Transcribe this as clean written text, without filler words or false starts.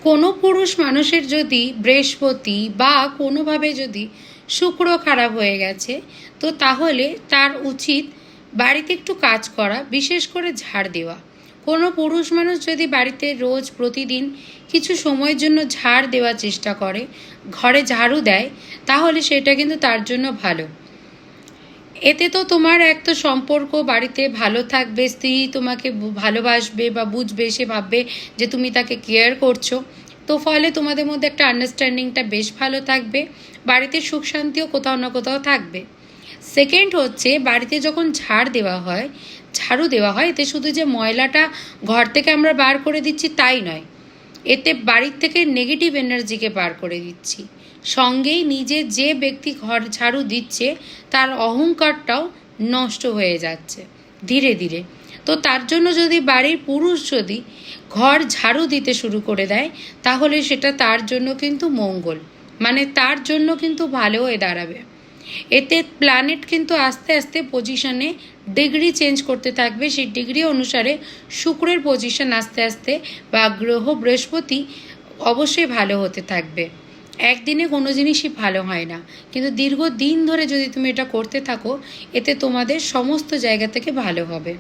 কোনো পুরুষ মানুষের যদি বৃহস্পতি বা কোনোভাবে যদি শুক্র খারাপ হয়ে গেছে, তো তাহলে তার উচিত বাড়িতে একটু কাজ করা, বিশেষ করে ঝাড় দেওয়া। কোনো পুরুষ মানুষ যদি বাড়িতে রোজ প্রতিদিন কিছু সময়ের জন্য ঝাড় দেওয়ার চেষ্টা করে, ঘরে ঝাড়ু দেয়, তাহলে সেটা কিন্তু তার জন্য ভালো। এতে তো তোমার একটা সম্পর্ক বাড়িতে ভালো থাকবে, স্ত্রী তোমাকে ভালোবাসবে বা বুঝবে, সে ভাববে যে তুমি তাকে কেয়ার করছো। তো ফলে তোমাদের মধ্যে একটা আন্ডারস্ট্যান্ডিংটা বেশ ভালো থাকবে, বাড়িতে সুখ শান্তিও কোথাও না কোথাও থাকবে। সেকেন্ড হচ্ছে, বাড়িতে যখন ঝাড়ু দেওয়া হয়, এতে শুধু যে ময়লাটা ঘর থেকে আমরা বার করে দিচ্ছি তাই নয়, এতে বাড়ির থেকে নেগেটিভ এনার্জিকে বার করে দিচ্ছি। সঙ্গেই নিজে যে ব্যক্তি ঘর ঝাড়ু দিচ্ছে তার অহংকারটাও নষ্ট হয়ে যাচ্ছে ধীরে ধীরে। তো তার জন্য যদি বাড়ির পুরুষ যদি ঘর ঝাড়ু দিতে শুরু করে দেয়, তাহলে সেটা তার জন্য কিন্তু মঙ্গল, মানে তার জন্য কিন্তু ভালো হয়ে দাঁড়াবে। এতে প্ল্যানেট কিন্তু আস্তে আস্তে পজিশনে ডিগ্রি চেঞ্জ করতে থাকবে, সেই ডিগ্রি অনুসারে শুক্রের পজিশন আস্তে আস্তে বা গ্রহ বৃহস্পতি অবশ্যই ভালো হতে থাকবে। একদিনে কোনো জিনিসই ভালো হয় না, কিন্তু দীর্ঘদিন ধরে যদি তুমি এটা করতে থাকো, এতে তোমাদের সমস্ত জায়গা থেকে ভালো হবে।